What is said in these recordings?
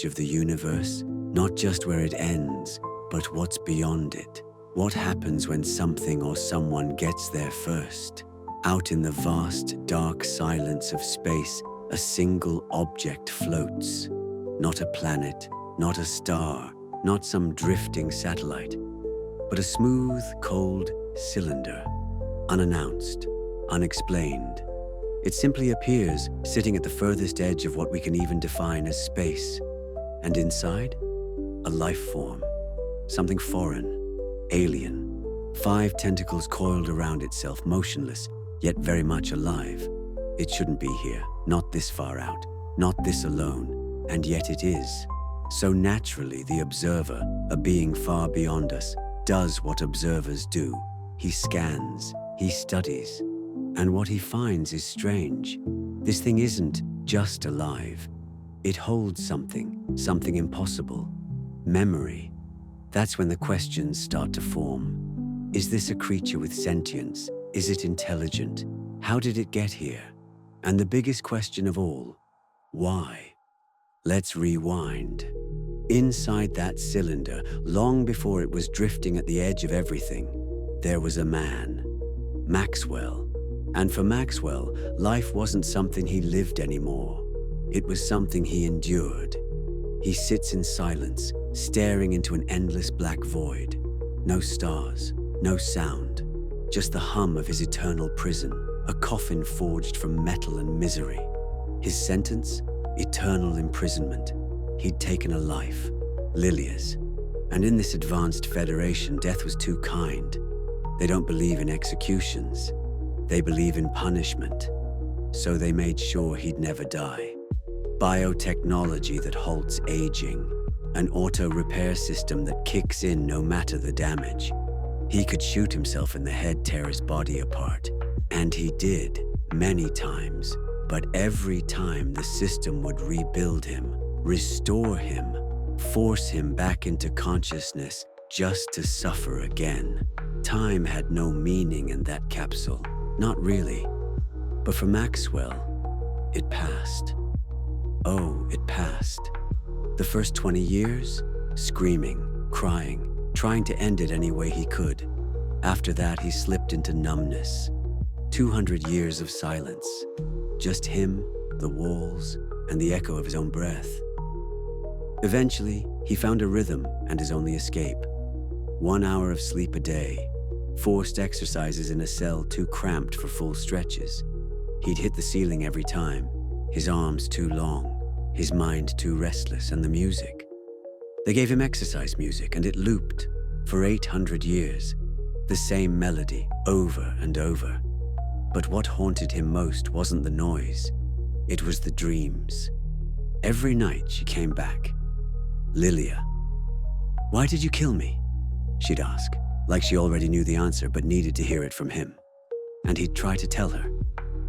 edge of the universe, not just where it ends, but what's beyond it. What happens when something or someone gets there first? Out in the vast, dark silence of space, a single object floats. Not a planet, not a star, not some drifting satellite, but a smooth, cold cylinder, unannounced, unexplained. It simply appears, sitting at the furthest edge of what we can even define as space. And inside, a life form, something foreign, alien. 5 tentacles coiled around itself, motionless, yet very much alive. It shouldn't be here, not this far out, not this alone, and yet it is. So naturally, the observer, a being far beyond us, does what observers do. He scans, he studies, and what he finds is strange. This thing isn't just alive. It holds something impossible. Memory. That's when the questions start to form. Is this a creature with sentience? Is it intelligent? How did it get here? And the biggest question of all, why? Let's rewind. Inside that cylinder, long before it was drifting at the edge of everything, there was a man, Maxwell. And for Maxwell, life wasn't something he lived anymore. It was something he endured. He sits in silence, staring into an endless black void. No stars, no sound, just the hum of his eternal prison, a coffin forged from metal and misery. His sentence? Eternal imprisonment. He'd taken a life, Lilia's. And in this advanced federation, death was too kind. They don't believe in executions. They believe in punishment. So they made sure he'd never die. Biotechnology that halts aging. An auto repair system that kicks in no matter the damage. He could shoot himself in the head, tear his body apart. And he did, many times. But every time the system would rebuild him, restore him, force him back into consciousness just to suffer again. Time had no meaning in that capsule. Not really. But for Maxwell, it passed. Oh, it passed. The first 20 years, screaming, crying, trying to end it any way he could. After that, he slipped into numbness. 200 years of silence. Just him, the walls, and the echo of his own breath. Eventually, he found a rhythm and his only escape. 1 hour of sleep a day. Forced exercises in a cell too cramped for full stretches. He'd hit the ceiling every time. His arms too long, his mind too restless, and the music. They gave him exercise music, and it looped for 800 years. The same melody, over and over. But what haunted him most wasn't the noise. It was the dreams. Every night she came back. Lilia. "Why did you kill me?" she'd ask, like she already knew the answer but needed to hear it from him. And he'd try to tell her,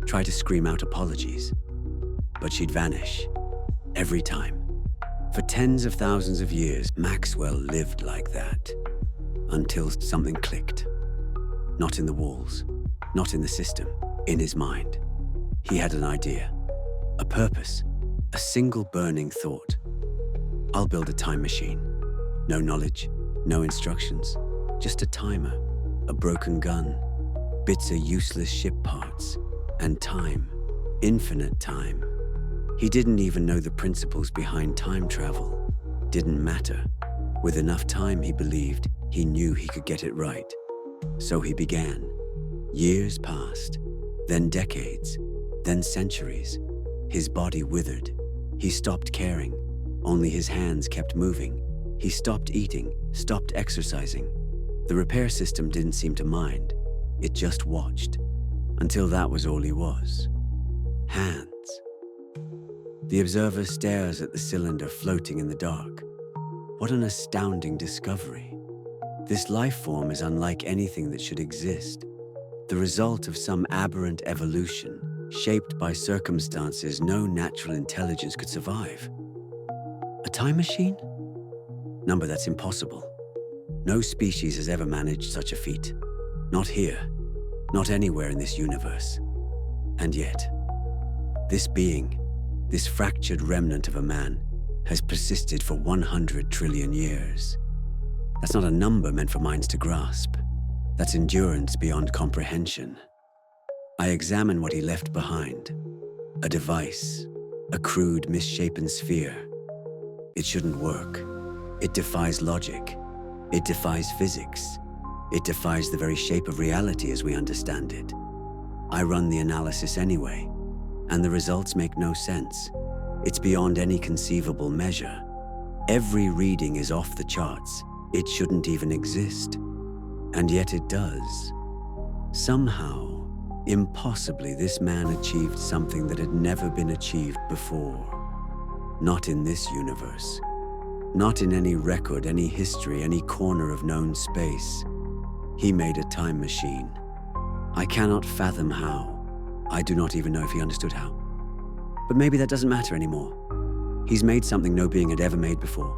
try to scream out apologies. But she'd vanish. Every time. For tens of thousands of years, Maxwell lived like that. Until something clicked. Not in the walls, not in the system, in his mind. He had an idea, a purpose, a single burning thought. I'll build a time machine. No knowledge, no instructions, just a timer, a broken gun, bits of useless ship parts, and time, infinite time. He didn't even know the principles behind time travel. Didn't matter. With enough time, he believed, he knew he could get it right. So he began. Years passed, then decades, then centuries. His body withered. He stopped caring. Only his hands kept moving. He stopped eating, stopped exercising. The repair system didn't seem to mind. It just watched. Until that was all he was. Hands. The observer stares at the cylinder floating in the dark. What an astounding discovery. This life form is unlike anything that should exist. The result of some aberrant evolution, shaped by circumstances no natural intelligence could survive. A time machine? No, but that's impossible. No species has ever managed such a feat. Not here, not anywhere in this universe. And yet, this being, this fractured remnant of a man, has persisted for 100 trillion years. That's not a number meant for minds to grasp. That's endurance beyond comprehension. I examine what he left behind. A device, a crude, misshapen sphere. It shouldn't work. It defies logic. It defies physics. It defies the very shape of reality as we understand it. I run the analysis anyway, and the results make no sense. It's beyond any conceivable measure. Every reading is off the charts. It shouldn't even exist. And yet it does. Somehow, impossibly, this man achieved something that had never been achieved before. Not in this universe. Not in any record, any history, any corner of known space. He made a time machine. I cannot fathom how. I do not even know if he understood how. But maybe that doesn't matter anymore. He's made something no being had ever made before.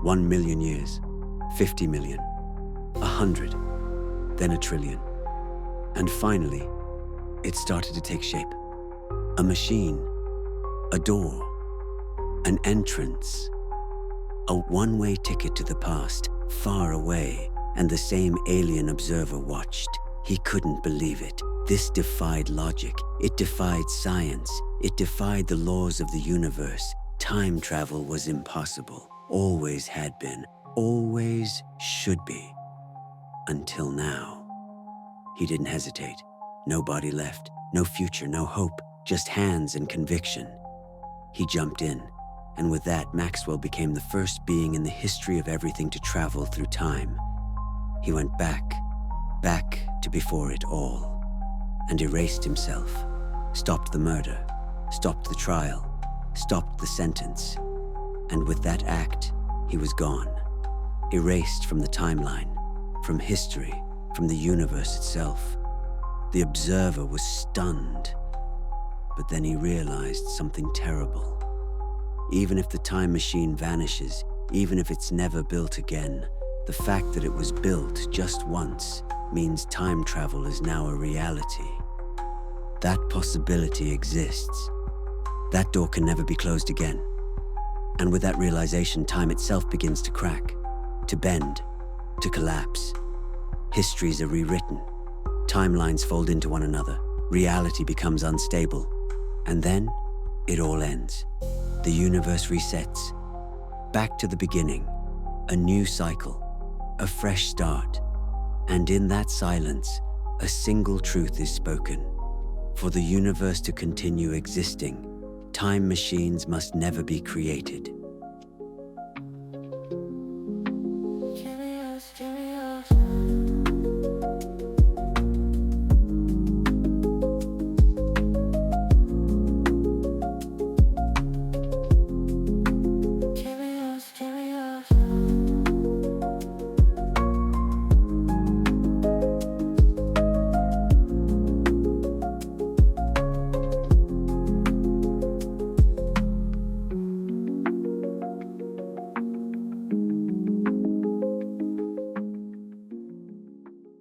1 million years, 50 million, 100, then a trillion. And finally, it started to take shape. A machine, a door, an entrance, a one-way ticket to the past, far away, and the same alien observer watched. He couldn't believe it. This defied logic. It defied science. It defied the laws of the universe. Time travel was impossible. Always had been. Always should be. Until now. He didn't hesitate. No body left. No future, no hope. Just hands and conviction. He jumped in. And with that, Maxwell became the first being in the history of everything to travel through time. He went back to before it all, and erased himself, stopped the murder, stopped the trial, stopped the sentence. And with that act, he was gone, erased from the timeline, from history, from the universe itself. The observer was stunned, but then he realized something terrible. Even if the time machine vanishes, even if it's never built again, the fact that it was built just once means time travel is now a reality. That possibility exists. That door can never be closed again. And with that realization, time itself begins to crack, to bend, to collapse. Histories are rewritten. Timelines fold into one another. Reality becomes unstable. And then, it all ends. The universe resets. Back to the beginning. A new cycle. A fresh start. And in that silence, a single truth is spoken. For the universe to continue existing, time machines must never be created.